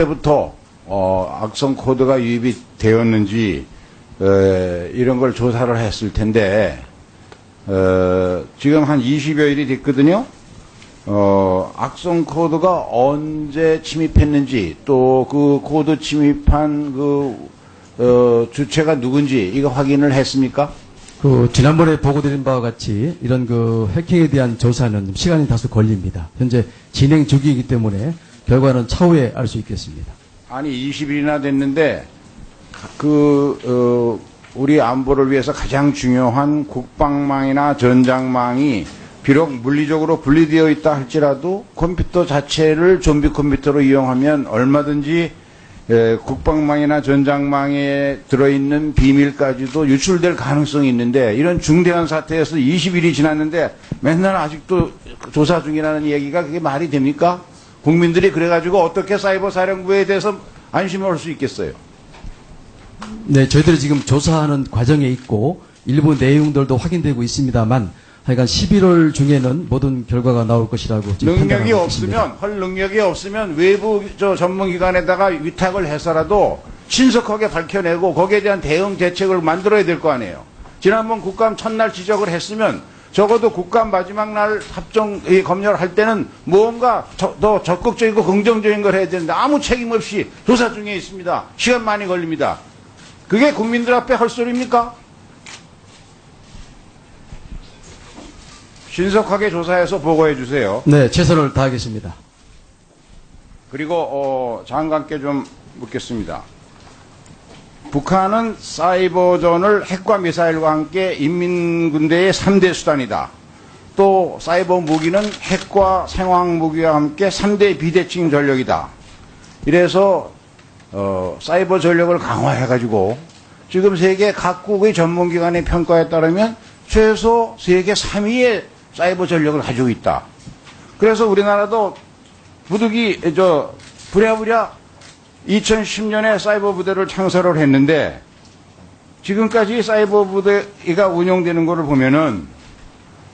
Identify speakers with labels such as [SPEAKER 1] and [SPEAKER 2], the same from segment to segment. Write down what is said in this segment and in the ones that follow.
[SPEAKER 1] 언제부터 악성 코드가 유입이 되었는지 이런 걸 조사를 했을 텐데 지금 한 20여일이 됐거든요. 악성 코드가 언제 침입했는지 또 그 코드 침입한 주체가 누군지 이거 확인을 했습니까?
[SPEAKER 2] 지난번에 보고드린 바와 같이 이런 해킹에 대한 조사는 시간이 다소 걸립니다. 현재 진행 중이기 때문에 결과는 차후에 알 수 있겠습니다.
[SPEAKER 1] 아니 20일이나 됐는데 우리 안보를 위해서 가장 중요한 국방망이나 전장망이 비록 물리적으로 분리되어 있다 할지라도 컴퓨터 자체를 좀비 컴퓨터로 이용하면 얼마든지 국방망이나 전장망에 들어있는 비밀까지도 유출될 가능성이 있는데 이런 중대한 사태에서 20일이 지났는데 맨날 아직도 조사 중이라는 얘기가 그게 말이 됩니까? 국민들이 그래가지고 어떻게 사이버 사령부에 대해서 안심할 수 있겠어요?
[SPEAKER 2] 네, 저희들이 지금 조사하는 과정에 있고 일부 내용들도 확인되고 있습니다만 하여간 11월 중에는 모든 결과가 나올 것이라고 지금
[SPEAKER 1] 능력이
[SPEAKER 2] 판단하고
[SPEAKER 1] 없으면
[SPEAKER 2] 있습니다.
[SPEAKER 1] 헐 능력이 없으면 외부 전문기관에다가 위탁을 해서라도 신속하게 밝혀내고 거기에 대한 대응 대책을 만들어야 될 거 아니에요. 지난번 국감 첫날 지적을 했으면 적어도 국감 마지막 날 합정 검열할 때는 무언가 더 적극적이고 긍정적인 걸 해야 되는데 아무 책임 없이 조사 중에 있습니다. 시간 많이 걸립니다. 그게 국민들 앞에 할 소리입니까? 신속하게 조사해서 보고해 주세요.
[SPEAKER 2] 네, 최선을 다하겠습니다.
[SPEAKER 1] 그리고 장관께 좀 묻겠습니다. 북한은 사이버전을 핵과 미사일과 함께 인민군대의 3대 수단이다. 또 사이버 무기는 핵과 생화학 무기와 함께 3대 비대칭 전력이다. 이래서 사이버 전력을 강화해가지고 지금 세계 각국의 전문기관의 평가에 따르면 최소 세계 3위의 사이버 전력을 가지고 있다. 그래서 우리나라도 부랴부랴 2010년에 사이버 부대를 창설을 했는데 지금까지 사이버 부대가 운영되는 것을 보면은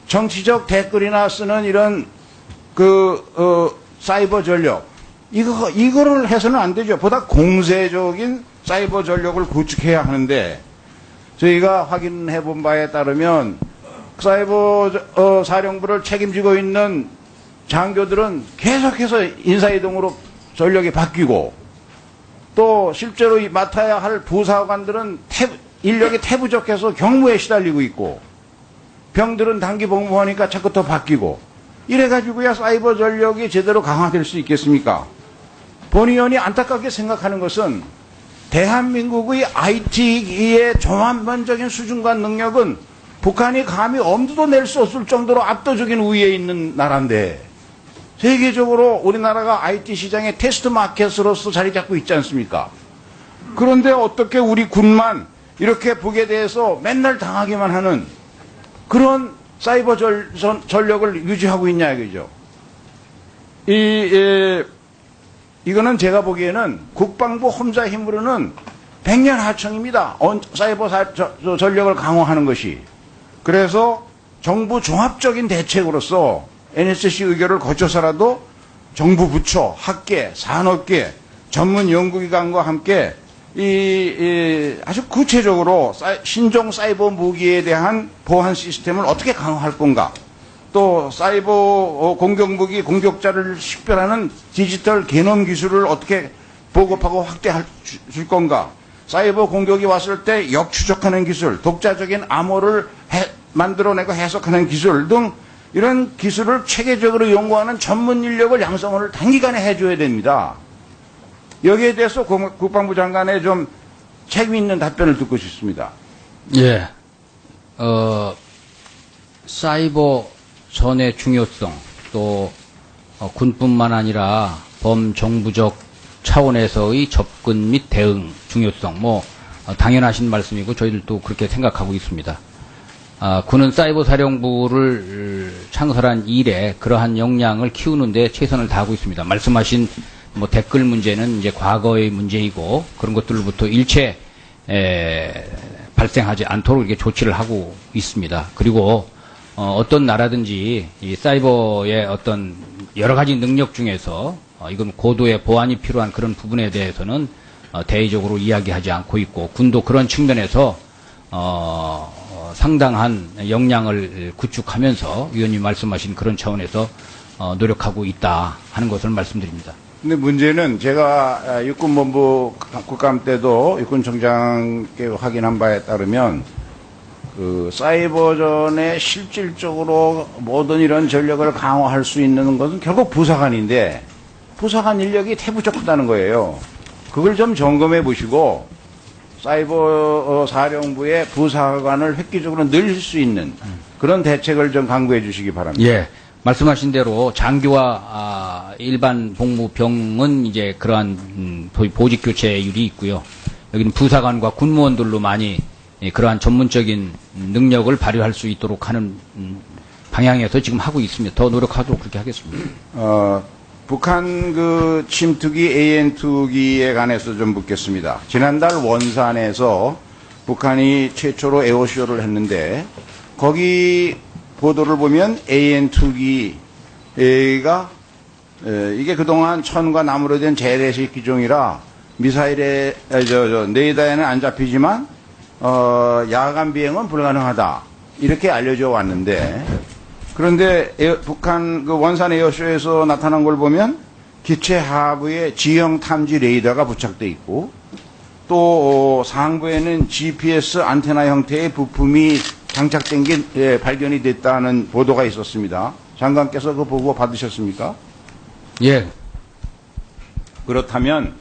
[SPEAKER 1] 정치적 댓글이나 쓰는 이런 사이버 전력 이거를 해서는 안 되죠. 보다 공세적인 사이버 전력을 구축해야 하는데 저희가 확인해 본 바에 따르면 사이버 사령부를 책임지고 있는 장교들은 계속해서 인사이동으로 전력이 바뀌고 또 실제로 맡아야 할 부사관들은 인력이 태부적해서 경무에 시달리고 있고 병들은 단기 복무하니까 자꾸 더 바뀌고 이래가지고야 사이버 전력이 제대로 강화될 수 있겠습니까? 본 의원이 안타깝게 생각하는 것은 대한민국의 IT의 전반적인 수준과 능력은 북한이 감히 엄두도 낼 수 없을 정도로 압도적인 우위에 있는 나라인데 세계적으로 우리나라가 IT 시장의 테스트 마켓으로서 자리 잡고 있지 않습니까? 그런데 어떻게 우리 군만 이렇게 북에 대해서 맨날 당하기만 하는 그런 사이버 전력을 유지하고 있냐 이거죠. 이거는 제가 보기에는 국방부 혼자 힘으로는 백년하청입니다. 사이버 전력을 강화하는 것이. 그래서 정부 종합적인 대책으로서 NSC 의결을 거쳐서라도 정부 부처, 학계, 산업계, 전문 연구기관과 함께 아주 구체적으로 신종 사이버 무기에 대한 보안 시스템을 어떻게 강화할 건가, 또 사이버 공격 무기 공격자를 식별하는 디지털 게놈 기술을 어떻게 보급하고 확대할 줄 건가, 사이버 공격이 왔을 때 역추적하는 기술, 독자적인 암호를 만들어내고 해석하는 기술 등 이런 기술을 체계적으로 연구하는 전문 인력을 양성을 단기간에 해줘야 됩니다. 여기에 대해서 국방부 장관의 좀 책임 있는 답변을 듣고 싶습니다.
[SPEAKER 3] 예, 사이버 전의 중요성, 또 군뿐만 아니라 범정부적 차원에서의 접근 및 대응 중요성, 당연하신 말씀이고 저희들도 그렇게 생각하고 있습니다. 군은 사이버 사령부를 창설한 이래 그러한 역량을 키우는 데 최선을 다하고 있습니다. 말씀하신 댓글 문제는 이제 과거의 문제이고 그런 것들로부터 일체 발생하지 않도록 이렇게 조치를 하고 있습니다. 그리고 어떤 나라든지 이 사이버의 어떤 여러 가지 능력 중에서 이건 고도의 보완이 필요한 그런 부분에 대해서는 대외적으로 이야기하지 않고 있고, 군도 그런 측면에서 상당한 역량을 구축하면서 위원님 말씀하신 그런 차원에서 노력하고 있다 하는 것을 말씀드립니다.
[SPEAKER 1] 근데 문제는 제가 육군본부 국감 때도 육군총장께 확인한 바에 따르면 그 사이버전에 실질적으로 모든 이런 전력을 강화할 수 있는 것은 결국 부사관인데 부사관 인력이 태부적하다는 거예요. 그걸 좀 점검해 보시고 사이버 사령부의 부사관을 획기적으로 늘릴 수 있는 그런 대책을 좀 강구해 주시기 바랍니다.
[SPEAKER 3] 예. 말씀하신 대로 장교와 일반 복무병은 이제 그러한 보직 교체율이 있고요. 여기는 부사관과 군무원들로 많이 그러한 전문적인 능력을 발휘할 수 있도록 하는 방향에서 지금 하고 있습니다. 더 노력하도록 그렇게 하겠습니다.
[SPEAKER 1] 북한 그 침투기 AN2기에 관해서 좀 묻겠습니다. 지난달 원산에서 북한이 최초로 에어쇼를 했는데 거기 보도를 보면 AN2기가 이게 그동안 천과 나무로 된 재래식 기종이라 미사일에 레이더에는 안 잡히지만 야간 비행은 불가능하다 이렇게 알려져 왔는데 그런데 북한 그 원산 에어쇼에서 나타난 걸 보면 기체 하부에 지형 탐지 레이더가 부착돼 있고 또 상부에는 GPS 안테나 형태의 부품이 장착된 게 발견이 됐다는 보도가 있었습니다. 장관께서 그 보고 받으셨습니까?
[SPEAKER 3] 예.
[SPEAKER 1] 그렇다면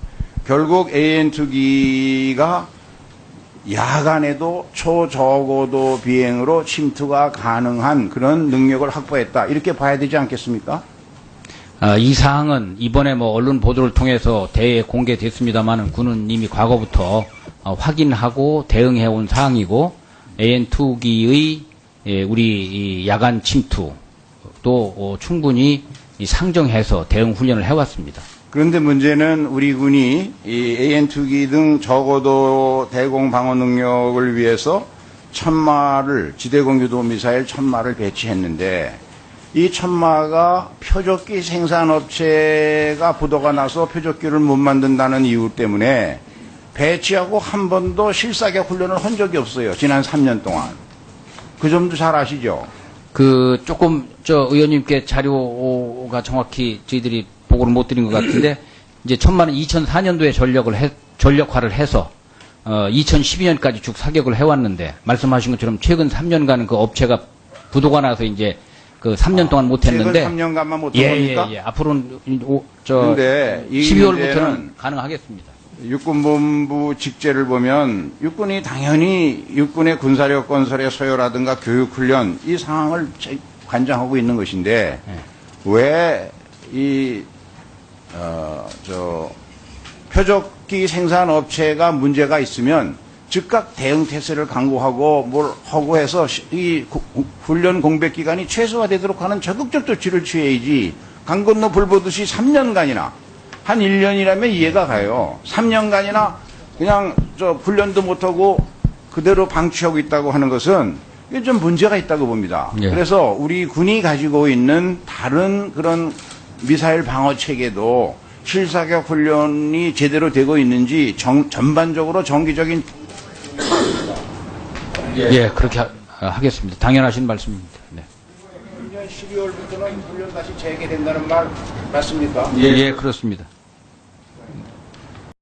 [SPEAKER 1] 결국 AN2기가 야간에도 초저고도 비행으로 침투가 가능한 그런 능력을 확보했다. 이렇게 봐야 되지 않겠습니까?
[SPEAKER 3] 이 사항은 이번에 뭐 언론 보도를 통해서 대에 공개됐습니다만은 군은 이미 과거부터 확인하고 대응해온 사항이고 AN2기의 우리 이 야간 침투도 충분히 상정해서 대응 훈련을 해왔습니다.
[SPEAKER 1] 그런데 문제는 우리 군이 이 AN2기 등 저고도 대공 방어 능력을 위해서 1000마를 지대공 유도 미사일 1000마를 배치했는데 이 1000마가 표적기 생산업체가 부도가 나서 표적기를 못 만든다는 이유 때문에 배치하고 한 번도 실사격 훈련을 한 적이 없어요. 지난 3년 동안. 그 점도 잘 아시죠?
[SPEAKER 3] 조금 의원님께 자료가 정확히 저희들이 보고를 못 드린 것 같은데 이제 1000마는 2004년도에 전력화를 해서 2012년까지 쭉 사격을 해왔는데 말씀하신 것처럼 최근 3년간은 그 업체가 부도가 나서 이제 그 3년 동안 못했는데
[SPEAKER 1] 최근 3년간만 못한 겁니까?
[SPEAKER 3] 예. 앞으로는
[SPEAKER 1] 근데 이
[SPEAKER 3] 12월부터는 가능하겠습니다.
[SPEAKER 1] 육군본부 직제를 보면 육군이 당연히 육군의 군사력 건설의 소요라든가 교육훈련 이 상황을 관장하고 있는 것인데 왜 이 표적기 생산 업체가 문제가 있으면 즉각 대응 태세를 강구하고 뭘 하고 해서 이 훈련 공백 기간이 최소화되도록 하는 적극적 조치를 취해야지 강 건너 불 보듯이 3년간이나 한 1년이라면 이해가 가요. 3년간이나 그냥 훈련도 못하고 그대로 방치하고 있다고 하는 것은 이게 좀 문제가 있다고 봅니다.
[SPEAKER 3] 예.
[SPEAKER 1] 그래서 우리 군이 가지고 있는 다른 그런 미사일 방어 체계도 실사격 훈련이 제대로 되고 있는지 전반적으로 정기적인
[SPEAKER 3] 예, 그렇게 하겠습니다. 당연하신 말씀입니다. 네.
[SPEAKER 1] 12년 12월부터는 훈련 다시 재개된다는 말 맞습니까?
[SPEAKER 3] 예, 그렇습니다.